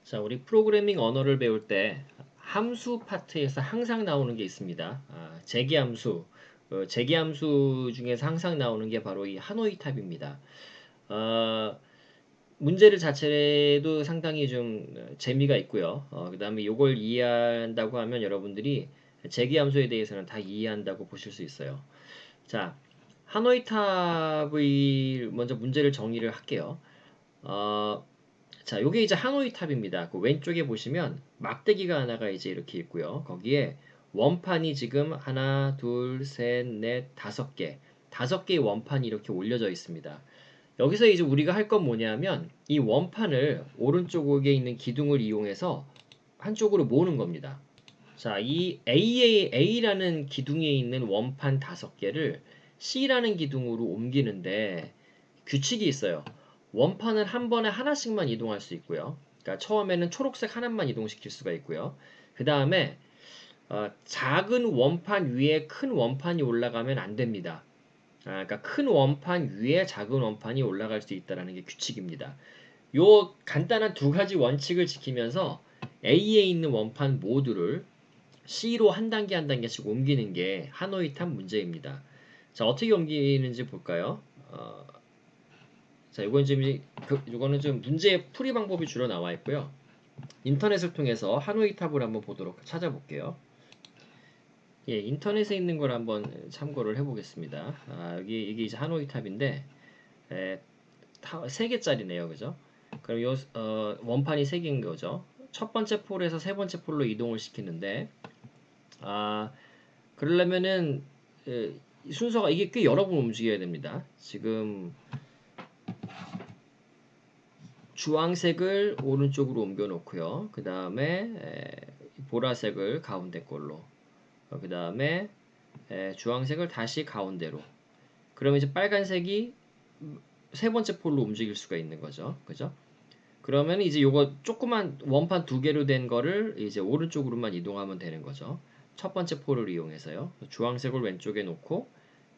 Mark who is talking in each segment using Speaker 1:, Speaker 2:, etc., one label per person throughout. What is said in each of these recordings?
Speaker 1: 자, 우리 프로그래밍 언어를 배울 때 함수 파트에서 항상 나오는 게 있습니다. 재기함수. 재기함수 중에서 항상 나오는 게 바로 이 하노이 탑입니다. 어, 문제를 자체도 상당히 좀 재미가 있고요. 그 다음에 이걸 이해한다고 하면 여러분들이 재기함수에 대해서는 다 이해한다고 보실 수 있어요. 자, 하노이 탑의 먼저 문제를 정의를 할게요. 어, 자, 요게 이제 하노이 탑입니다. 그 왼쪽에 보시면 막대기가 하나가 이제 이렇게 있고요. 거기에 원판이 지금 하나, 둘, 셋, 넷, 다섯 개의 원판이 이렇게 올려져 있습니다. 여기서 이제 우리가 할 건 뭐냐면 이 원판을 오른쪽에 있는 기둥을 이용해서 한쪽으로 모으는 겁니다. 자, 이 A라는 기둥에 있는 원판 다섯 개를 C라는 기둥으로 옮기는데 규칙이 있어요. 원판은 한 번에 하나씩만 이동할 수 있고요. 그러니까 처음에는 초록색 하나만 이동시킬 수가 있고요. 그 다음에 작은 원판 위에 큰 원판이 올라가면 안 됩니다. 그러니까 큰 원판 위에 작은 원판이 올라갈 수 있다는 게 규칙입니다. 요 간단한 두 가지 원칙을 지키면서 A에 있는 원판 모두를 C로 한 단계 한 단계씩 옮기는 게 하노이 탑 문제입니다. 자, 어떻게 옮기는지 볼까요? 자, 이거는 좀 문제 풀이 방법이 주로 나와 있고요. 인터넷을 통해서 하노이 탑을 한번 찾아볼게요. 예, 인터넷에 있는 걸 한번 참고를 해보겠습니다. 이게 이제 하노이 탑인데, 에, 세 개짜리네요, 그죠? 그럼 원판이 세 개인 거죠. 첫 번째 폴에서 세 번째 폴로 이동을 시키는데, 아, 그러려면은 순서가 이게 꽤 여러 번 움직여야 됩니다. 지금 주황색을 오른쪽으로 옮겨 놓고요. 그 다음에 보라색을 가운데 걸로. 그 다음에 주황색을 다시 가운데로. 그러면 이제 빨간색이 세 번째 폴로 움직일 수가 있는 거죠. 그죠? 그러면 이제 요거 조그만 원판 두 개로 된 거를 이제 오른쪽으로만 이동하면 되는 거죠. 첫 번째 폴을 이용해서요. 주황색을 왼쪽에 놓고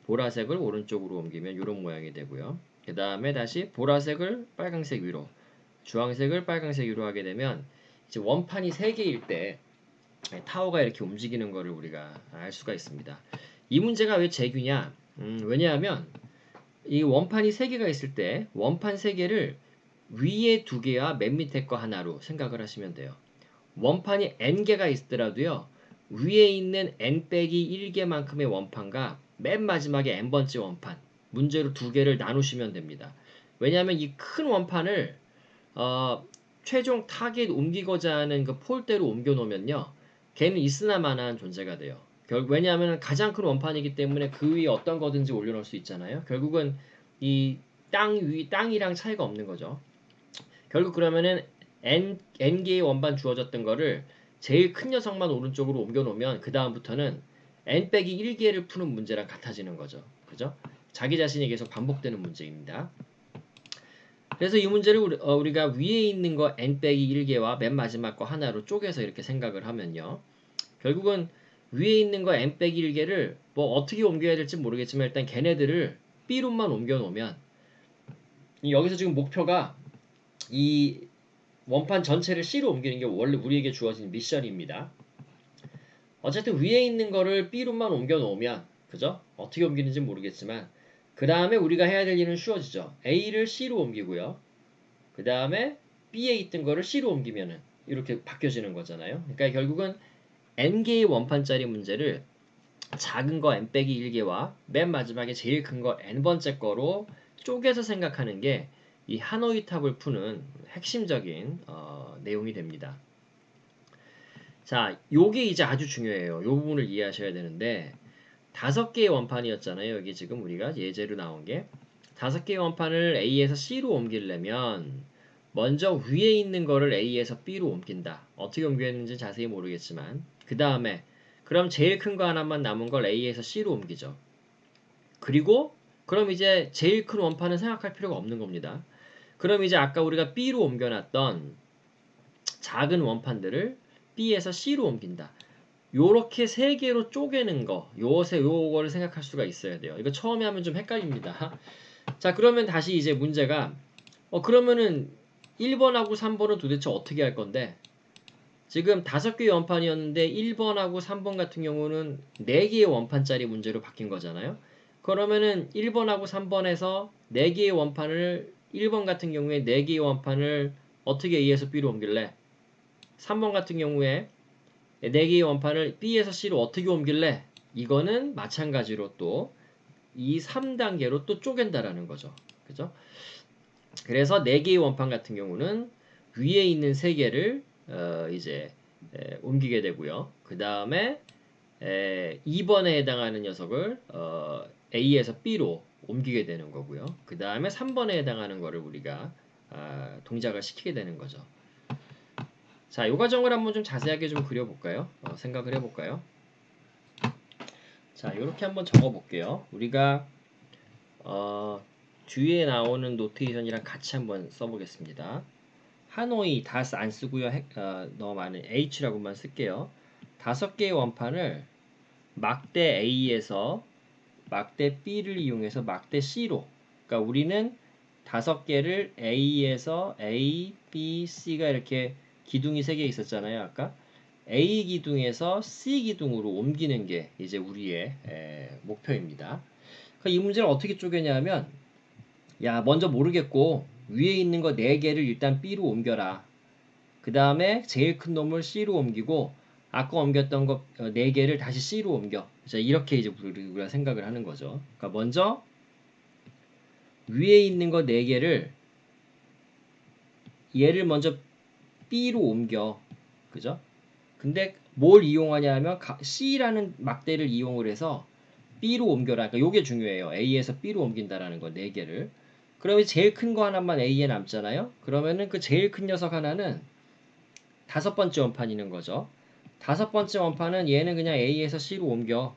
Speaker 1: 보라색을 오른쪽으로 옮기면 이런 모양이 되고요. 그 다음에 다시 보라색을 빨간색 위로, 주황색을 빨간색 위로 하게 되면 이제 원판이 3개일 때 타워가 이렇게 움직이는 것을 우리가 알 수가 있습니다. 이 문제가 왜 재규냐? 왜냐하면 이 원판이 3개가 있을 때 원판 3개를 위에 2개와 맨 밑에 거 하나로 생각을 하시면 돼요. 원판이 n개가 있더라도요. 위에 있는 n 빼기 1개만큼의 원판과 맨 마지막에 n번째 원판 문제로 2개를 나누시면 됩니다. 왜냐하면 이 큰 원판을 최종 타겟 옮기고자 하는 그 폴대로 옮겨 놓으면요. 걔는 있으나 마나한 존재가 돼요. 왜냐하면 가장 큰 원판이기 때문에 그 위에 어떤 거든지 올려놓을 수 있잖아요. 결국은 이 땅이랑 차이가 없는 거죠. 결국 그러면은 n개의 원반 주어졌던 거를 제일 큰 녀석만 오른쪽으로 옮겨 놓으면 그 다음부터는 n 빼기 1개를 푸는 문제랑 같아지는 거죠. 그죠? 자기 자신이 계속 반복되는 문제입니다. 그래서 이 문제를 우리가 위에 있는 거 n 빼기 1개와 맨 마지막 거 하나로 쪼개서 이렇게 생각을 하면요. 결국은 위에 있는 거 n 빼기 1개를 뭐 어떻게 옮겨야 될지 모르겠지만 일단 걔네들을 b로만 옮겨 놓으면 여기서 지금 목표가 이 원판 전체를 C로 옮기는 게 원래 우리에게 주어진 미션입니다. 어쨌든 위에 있는 거를 B로만 옮겨 놓으면 그죠? 어떻게 옮기는지 모르겠지만 그 다음에 우리가 해야 될 일은 쉬워지죠. A를 C로 옮기고요. 그 다음에 B에 있던 거를 C로 옮기면은 이렇게 바뀌어지는 거잖아요. 그러니까 결국은 n개의 원판짜리 문제를 작은 거 n 빼기 1개와 맨 마지막에 제일 큰 거 n번째 거로 쪼개서 생각하는 게 이 하노이 탑을 푸는 핵심적인 내용이 됩니다. 자, 요게 이제 아주 중요해요. 요 부분을 이해하셔야 되는데 5개의 원판이었잖아요. 여기 지금 우리가 예제로 나온 게 5개의 원판을 A에서 C로 옮기려면 먼저 위에 있는 거를 A에서 B로 옮긴다. 어떻게 옮겼는지 자세히 모르겠지만 그 다음에 그럼 제일 큰 거 하나만 남은 걸 A에서 C로 옮기죠. 그리고 그럼 이제 제일 큰 원판은 생각할 필요가 없는 겁니다. 그럼 이제 아까 우리가 B로 옮겨놨던 작은 원판들을 B에서 C로 옮긴다. 요렇게 세 개로 쪼개는 거, 요거를 생각할 수가 있어야 돼요. 이거 처음에 하면 좀 헷갈립니다. 자, 그러면 다시 이제 문제가, 그러면은 1번하고 3번은 도대체 어떻게 할 건데 지금 5개의 원판이었는데 1번하고 3번 같은 경우는 4개의 원판짜리 문제로 바뀐 거잖아요. 그러면은 1번하고 3번에서 4개의 원판을 1번 같은 경우에 4개의 원판을 어떻게 A에서 B로 옮길래 3번 같은 경우에 4개의 원판을 B에서 C로 어떻게 옮길래 이거는 마찬가지로 또 이 3단계로 또 쪼갠다라는 거죠. 그죠? 그래서 4개의 원판 같은 경우는 위에 있는 3개를 이제 옮기게 되고요. 그 다음에 2번에 해당하는 녀석을 A에서 B로 옮기게 되는 거고요. 그 다음에 3번에 해당하는 거를 우리가 동작을 시키게 되는 거죠. 자, 이 과정을 한번 좀 자세하게 좀 그려볼까요? 생각을 해볼까요? 자, 이렇게 한번 적어볼게요. 우리가 뒤에 나오는 노테이션이랑 같이 한번 써보겠습니다. 하노이 다스 안 쓰고요. 너무 많은 H라고만 쓸게요. 5개의 원판을 막대 A에서 막대 B를 이용해서 막대 C로, 그러니까 우리는 5개를 A에서 A, B, C가 이렇게 기둥이 3개 있었잖아요. 아까 A 기둥에서 C 기둥으로 옮기는 게 이제 우리의 목표입니다. 그러니까 이 문제를 어떻게 쪼개냐면 야, 먼저 모르겠고 위에 있는 거 4개를 일단 B로 옮겨라. 그 다음에 제일 큰 놈을 C로 옮기고 아까 옮겼던 거 4개를 다시 C로 옮겨. 자, 이렇게 이제 우리가 생각을 하는 거죠. 그러니까 먼저 위에 있는 거 4개를 얘를 먼저 B로 옮겨. 그죠? 근데 뭘 이용하냐 하면 C라는 막대를 이용을 해서 B로 옮겨라. 그러니까 요게 중요해요. A에서 B로 옮긴다라는 거 4개를. 그러면 제일 큰 거 하나만 A에 남잖아요. 그러면은 그 제일 큰 녀석 하나는 5번째 원판이는 거죠. 5번째 원판은 얘는 그냥 A에서 C로 옮겨.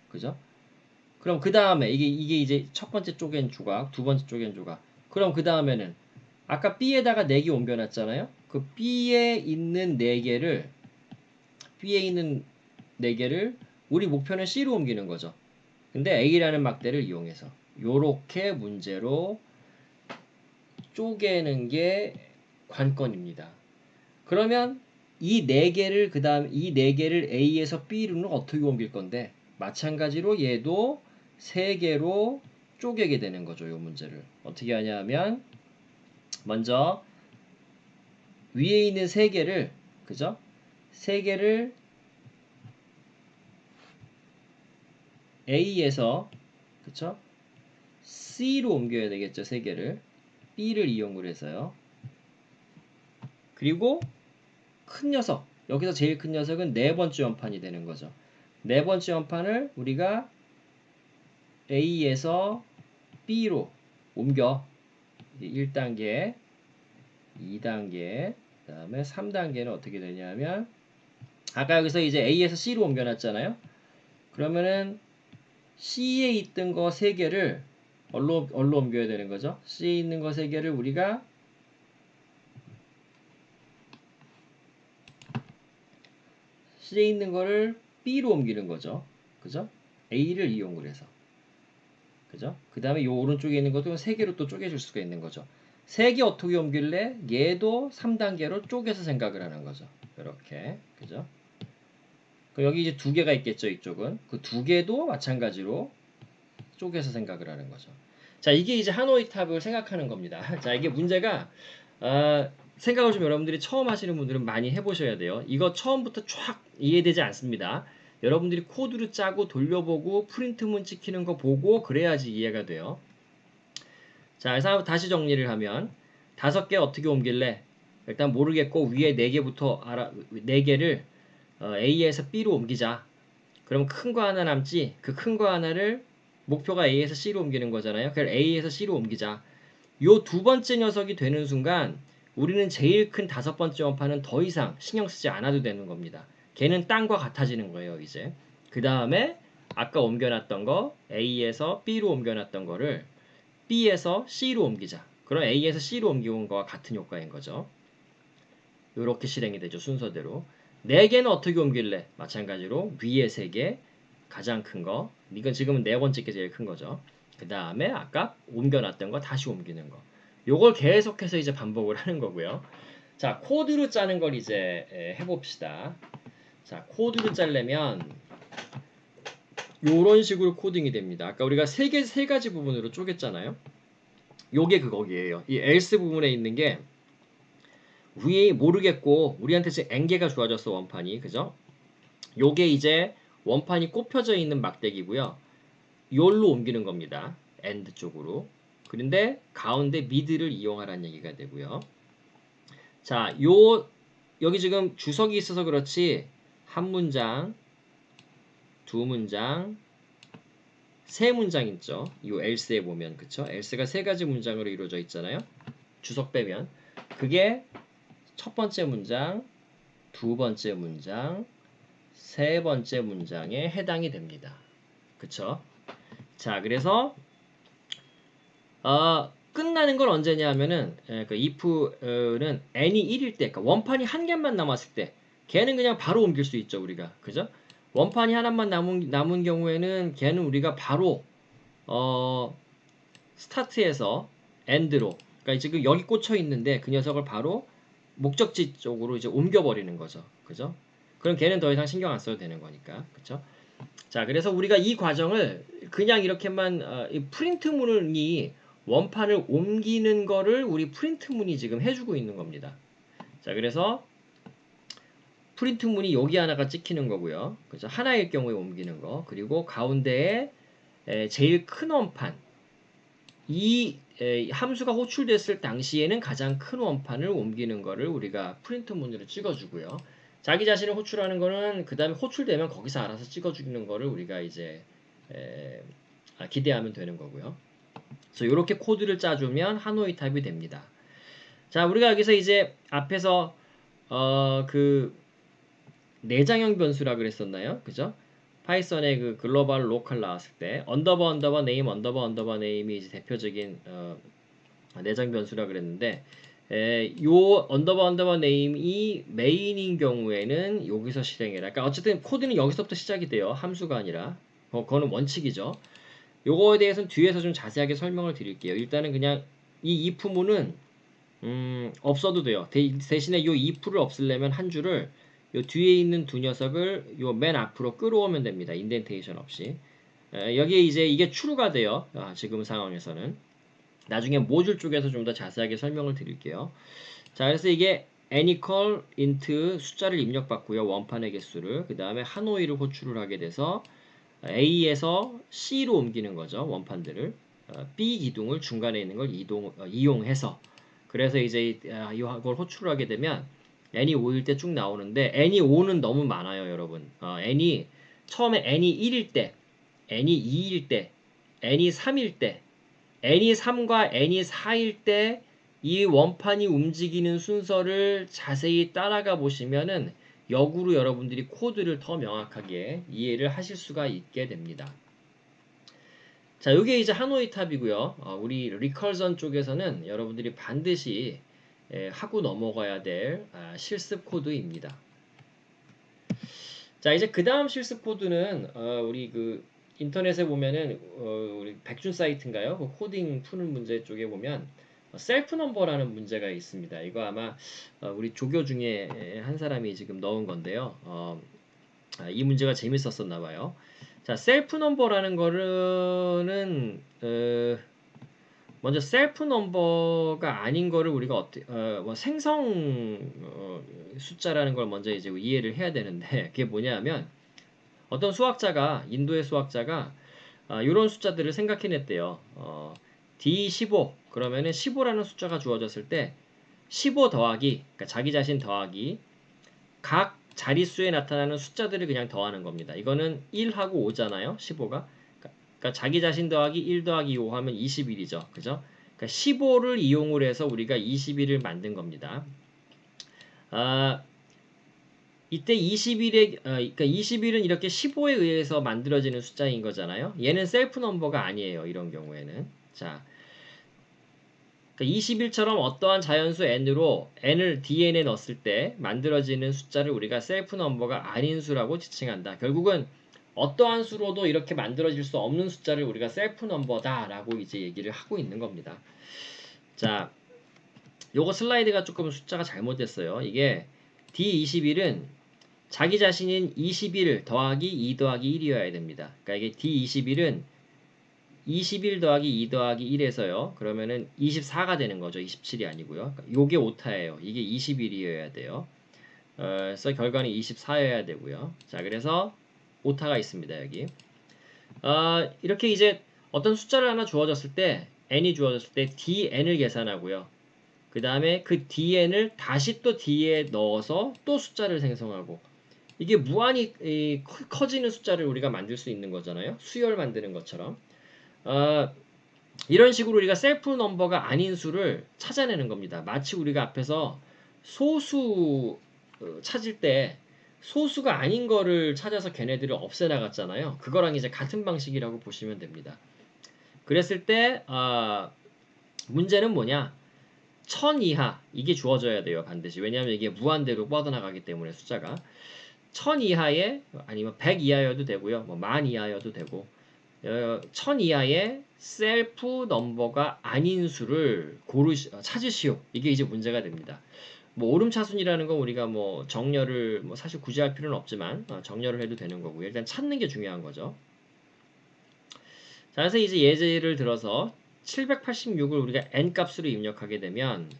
Speaker 1: 그죠? 그럼 그 다음에 이게 이제 첫 번째 쪼갠 조각, 두 번째 쪼갠 조각. 그럼 그 다음에는 아까 B에다가 4개 옮겨놨잖아요. 그 B에 있는 4개를 우리 목표는 C로 옮기는 거죠. 근데 A라는 막대를 이용해서 요렇게 문제로 쪼개는 게 관건입니다. 그러면 이 4개를 그다음 이 4개를 A에서 B로는 어떻게 옮길 건데 마찬가지로 얘도 3개로 쪼개게 되는 거죠. 이 문제를 어떻게 하냐면 먼저 위에 있는 3개를 그죠? 3개를 A에서 그쵸? C로 옮겨야 되겠죠. 3개를 B를 이용을 해서요. 그리고 큰 녀석 여기서 제일 큰 녀석은 4번째 원판이 되는 거죠. 4번째 원판을 우리가 A에서 B로 옮겨 1단계, 2단계, 그 다음에 3단계는 어떻게 되냐면 아까 여기서 이제 A에서 C로 옮겨놨잖아요. 그러면은 C에 있던 거 3개를 얼로 옮겨야 되는 거죠. C에 있는 거 3개를 우리가 C에 있는 거를 B로 옮기는 거죠. 그죠? A를 이용을 해서. 그죠? 그 다음에 요 오른쪽에 있는 것도 3개로 또 쪼개줄 수가 있는 거죠. 3개 어떻게 옮길래? 얘도 3단계로 쪼개서 생각을 하는 거죠. 이렇게. 그죠? 여기 이제 2개가 있겠죠. 이쪽은. 그 2개도 마찬가지로 쪼개서 생각을 하는 거죠. 자, 이게 이제 하노이 탑을 생각하는 겁니다. 자, 이게 문제가 생각을 좀 여러분들이 처음 하시는 분들은 많이 해보셔야 돼요. 이거 처음부터 쫙 이해되지 않습니다. 여러분들이 코드를 짜고 돌려보고 프린트문 찍히는 거 보고 그래야지 이해가 돼요. 자, 그래서 다시 정리를 하면 5개 어떻게 옮길래? 일단 모르겠고 위에 4개부터 4개를 A에서 B로 옮기자. 그럼 큰 거 하나 남지? 그 큰 거 하나를 목표가 A에서 C로 옮기는 거잖아요. 그래서 A에서 C로 옮기자. 요 2번째 녀석이 되는 순간 우리는 제일 큰 5번째 원판은 더 이상 신경 쓰지 않아도 되는 겁니다. 걔는 땅과 같아지는 거예요, 이제. 그 다음에 아까 옮겨놨던 거 A에서 B로 옮겨놨던 거를 B에서 C로 옮기자. 그럼 A에서 C로 옮겨온 거와 같은 효과인 거죠. 이렇게 실행이 되죠, 순서대로. 4개는 어떻게 옮길래? 마찬가지로 위에 3개, 가장 큰 거. 이건 지금은 4번째 게 제일 큰 거죠. 그 다음에 아까 옮겨놨던 거 다시 옮기는 거. 요걸 계속해서 이제 반복을 하는 거고요. 자, 코드로 짜는 걸 이제 해봅시다. 자, 코드로 짜려면 요런 식으로 코딩이 됩니다. 아까 우리가 세 가지 부분으로 쪼갰잖아요. 요게 그거기에요. 이 else 부분에 있는 게 우리 모르겠고 우리한테 지금 N개가 주어졌어 원판이. 그죠? 요게 이제 원판이 꼽혀져 있는 막대기고요. 요로 옮기는 겁니다. end 쪽으로. 그런데 가운데 mid를 이용하라는 얘기가 되고요. 자, 여기 지금 주석이 있어서 그렇지 한 문장, 두 문장, 세 문장 있죠. 이 else에 보면 그쵸? else가 세 가지 문장으로 이루어져 있잖아요. 주석 빼면 그게 첫 번째 문장, 두 번째 문장, 세 번째 문장에 해당이 됩니다. 그쵸? 자, 그래서 끝나는 건 언제냐 하면은 그 if는 n이 1일 때, 그러니까 원판이 한 개만 남았을 때 걔는 그냥 바로 옮길 수 있죠, 우리가. 그죠? 원판이 하나만 남은 경우에는 걔는 우리가 바로 스타트에서 end로, 그러니까 지금 여기 꽂혀 있는데 그 녀석을 바로 목적지 쪽으로 이제 옮겨버리는 거죠. 그죠? 그럼 걔는 더 이상 신경 안 써도 되는 거니까. 그쵸? 자, 그래서 우리가 이 과정을 그냥 이렇게만 이 프린트문이 원판을 옮기는 거를 우리 프린트문이 지금 해주고 있는 겁니다. 자, 그래서 프린트문이 여기 하나가 찍히는 거고요. 그죠? 하나일 경우에 옮기는 거. 그리고 가운데에 제일 큰 원판. 이 함수가 호출됐을 당시에는 가장 큰 원판을 옮기는 거를 우리가 프린트문으로 찍어주고요. 자기 자신을 호출하는 거는 그 다음에 호출되면 거기서 알아서 찍어주는 거를 우리가 이제 기대하면 되는 거고요. 그래서 이렇게 코드를 짜주면 하노이 타입이 됩니다. 자, 우리가 여기서 이제 앞에서 그 내장형 변수라 그랬었나요? 그죠? 파이썬의 그 글로벌 로컬 나왔을 때 언더버 네임 언더버 네임이 이제 대표적인 내장 변수라 그랬는데 요 언더버 네임이 메인인 경우에는 여기서 실행해라. 그러니까 어쨌든 코드는 여기서부터 시작이 돼요. 함수가 아니라. 그거는 원칙이죠. 요거에 대해서는 뒤에서 좀 자세하게 설명을 드릴게요. 일단은 그냥 이 if문은 없어도 돼요. 대신에 요 if를 없애려면 한 줄을 요 뒤에 있는 두 녀석을 요 맨 앞으로 끌어오면 됩니다. 인덴테이션 없이. 여기에 이제 이게 true가 돼요. 지금 상황에서는. 나중에 모듈 쪽에서 좀 더 자세하게 설명을 드릴게요. 자, 그래서 이게 anycall int 숫자를 입력받고요. 원판의 개수를. 그 다음에 하노이를 호출을 하게 돼서 A에서 C로 옮기는 거죠. 원판들을. B 기둥을 중간에 있는 걸 이용해서. 그래서 이제 이걸 호출을 하게 되면 n이 5일 때 쭉 나오는데 n이 5는 너무 많아요, 여러분. n이 처음에 n이 1일 때, n이 2일 때, n이 3일 때, n이 3과 n이 4일 때 이 원판이 움직이는 순서를 자세히 따라가 보시면은 역으로 여러분들이 코드를 더 명확하게 이해를 하실 수가 있게 됩니다. 자, 이게 이제 하노이 탑이고요. 우리 리컬전 쪽에서는 여러분들이 반드시 하고 넘어가야 될 실습 코드입니다. 자, 이제 그 다음 실습 코드는 우리 그 인터넷에 보면은 우리 백준 사이트인가요? 그 코딩 푸는 문제 쪽에 보면 셀프 넘버라는 문제가 있습니다. 이거 아마 우리 조교 중에 한 사람이 지금 넣은 건데요. 이 문제가 재밌었었나 봐요. 자, 셀프 넘버라는 거는 먼저 셀프 넘버가 아닌 거를 우리가 뭐 생성 숫자라는 걸 먼저 이제 이해를 해야 되는데 그게 뭐냐면 어떤 수학자가 인도의 수학자가 이런 숫자들을 생각해냈대요. D15 그러면은 15라는 숫자가 주어졌을 때 15 더하기 그러니까 자기 자신 더하기 각 자릿수에 나타나는 숫자들을 그냥 더하는 겁니다. 이거는 1하고 5잖아요. 15가. 그러니까 자기 자신 더하기 1 더하기 5 하면 21이죠. 그죠? 그러니까 15를 이용을 해서 우리가 21을 만든 겁니다. 이때 그러니까 21은 이렇게 15에 의해서 만들어지는 숫자인 거잖아요. 얘는 셀프 넘버가 아니에요. 이런 경우에는. 자, 그러니까 21처럼 어떠한 자연수 n으로 n을 dn에 넣었을 때 만들어지는 숫자를 우리가 셀프 넘버가 아닌 수라고 지칭한다. 결국은 어떠한 수로도 이렇게 만들어질 수 없는 숫자를 우리가 셀프 넘버다라고 이제 얘기를 하고 있는 겁니다. 자, 요거 슬라이드가 조금 숫자가 잘못됐어요. 이게 D21은 자기 자신인 21 더하기 2 더하기 1이어야 됩니다. 그러니까 이게 D21은 21 더하기 2 더하기 1에서요. 그러면은 24가 되는 거죠. 27이 아니고요. 그러니까 요게 오타예요. 이게 21이어야 돼요. 그래서 결과는 24여야 되고요. 자, 그래서 오타가 있습니다. 여기. 이렇게 이제 어떤 숫자를 하나 주어졌을 때 n이 주어졌을 때 dn을 계산하고요. 그 다음에 그 dn을 다시 또 d에 넣어서 또 숫자를 생성하고 이게 무한히 커지는 숫자를 우리가 만들 수 있는 거잖아요. 수열 만드는 것처럼. 이런 식으로 우리가 셀프 넘버가 아닌 수를 찾아내는 겁니다. 마치 우리가 앞에서 소수 찾을 때 소수가 아닌 거를 찾아서 걔네들을 없애나갔잖아요. 그거랑 이제 같은 방식이라고 보시면 됩니다. 그랬을 때 문제는 뭐냐? 1000 이하 이게 주어져야 돼요. 반드시. 왜냐하면 이게 무한대로 뻗어나가기 때문에 숫자가 1000 이하에 아니면 100 이하여도 되고요. 뭐 10,000 이하여도 되고 1000 이하의 셀프 넘버가 아닌 수를 찾으시오. 이게 이제 문제가 됩니다. 뭐 오름차순이라는 건 우리가 뭐 정렬을 뭐 사실 굳이 할 필요는 없지만 정렬을 해도 되는 거고요. 일단 찾는 게 중요한 거죠. 자, 그래서 이제 예제를 들어서 786을 우리가 n 값으로 입력하게 되면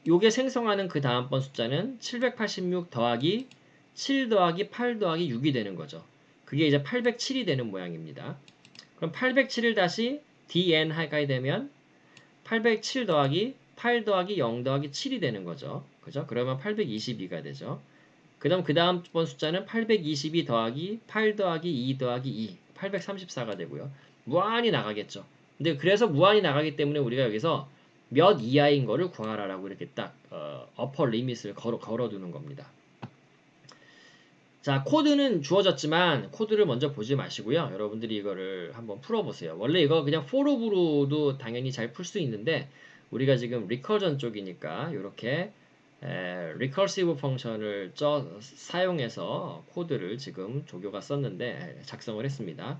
Speaker 1: 요게 생성하는 그 다음번 숫자는 786 더하기 7 더하기 8 더하기 6이 되는 거죠. 그게 이제 807이 되는 모양입니다. 그럼 807을 다시 dn 하게 되면 807 더하기 8 더하기 0 더하기 7이 되는 거죠. 그죠? 그러면 822가 되죠. 그 다음 번 숫자는 822 더하기 8 더하기 2 더하기 2, 834가 되고요. 무한히 나가겠죠. 근데 그래서 무한히 나가기 때문에 우리가 여기서 몇 이하인 거를 구하라라고 이렇게 딱 어퍼 리밋을 걸어두는 겁니다. 자, 코드는 주어졌지만 코드를 먼저 보지 마시고요. 여러분들이 이거를 한번 풀어보세요. 원래 이거 그냥 for로브로도 당연히 잘 풀 수 있는데 우리가 지금 리커전 쪽이니까 이렇게 recursive 펑션을 사용해서 코드를 지금 조교가 썼는데 작성을 했습니다.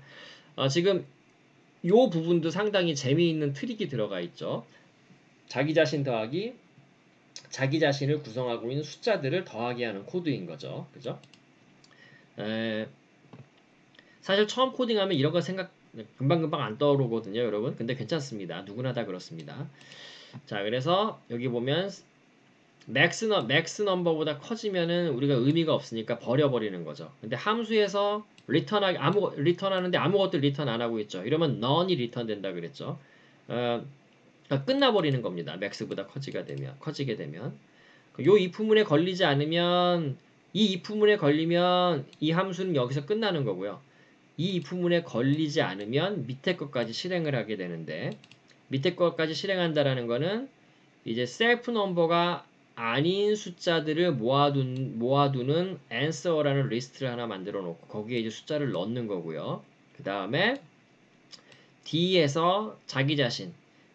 Speaker 1: 지금 이 부분도 상당히 재미있는 트릭이 들어가 있죠. 자기 자신 더하기 자기 자신을 구성하고 있는 숫자들을 더하게 하는 코드인 거죠. 그죠? 사실 처음 코딩하면 이런 거 생각 금방금방 안 떠오르거든요, 여러분. 근데 괜찮습니다. 누구나 다 그렇습니다. 자, 그래서 여기 보면 맥스 넘버보다 커지면은 우리가 의미가 없으니까 버려버리는 거죠. 근데 함수에서 리턴하는데 아무것도 리턴 안 하고 있죠. 이러면 none이 리턴 된다 그랬죠. 그러니까 끝나버리는 겁니다. 맥스보다 커지게 되면. 요 if문에 걸리지 않으면 이 if문에 걸리면 이 함수는 여기서 끝나는 거고요. 이 if문에 걸리지 않으면 밑에 것까지 실행을 하게 되는데 밑에 것까지 실행한다라는 거는 이제 셀프 넘버가 아닌 숫자들을 모아두는 answer라는 리스트를 하나 만들어 놓고 거기에 이제 숫자를 넣는 거고요. 그 다음에 D에서 자기 자신,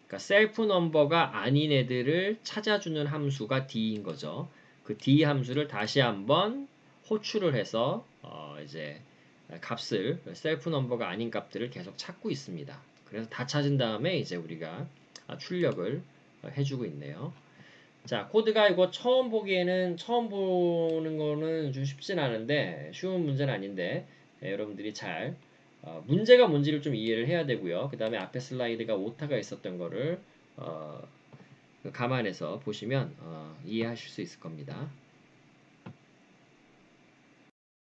Speaker 1: 그러니까 셀프 넘버가 아닌 애들을 찾아주는 함수가 D인 거죠. 그 D 함수를 다시 한번 호출을 해서 이제 값을 셀프 넘버가 아닌 값들을 계속 찾고 있습니다. 그래서 다 찾은 다음에 이제 우리가 출력을 해주고 있네요. 자, 코드가 이거 처음 보는 거는 좀 쉽진 않은데 쉬운 문제는 아닌데 여러분들이 잘 문제가 뭔지를 좀 이해를 해야 되고요. 그 다음에 앞에 슬라이드가 오타가 있었던 거를 감안해서 보시면 이해하실 수 있을 겁니다.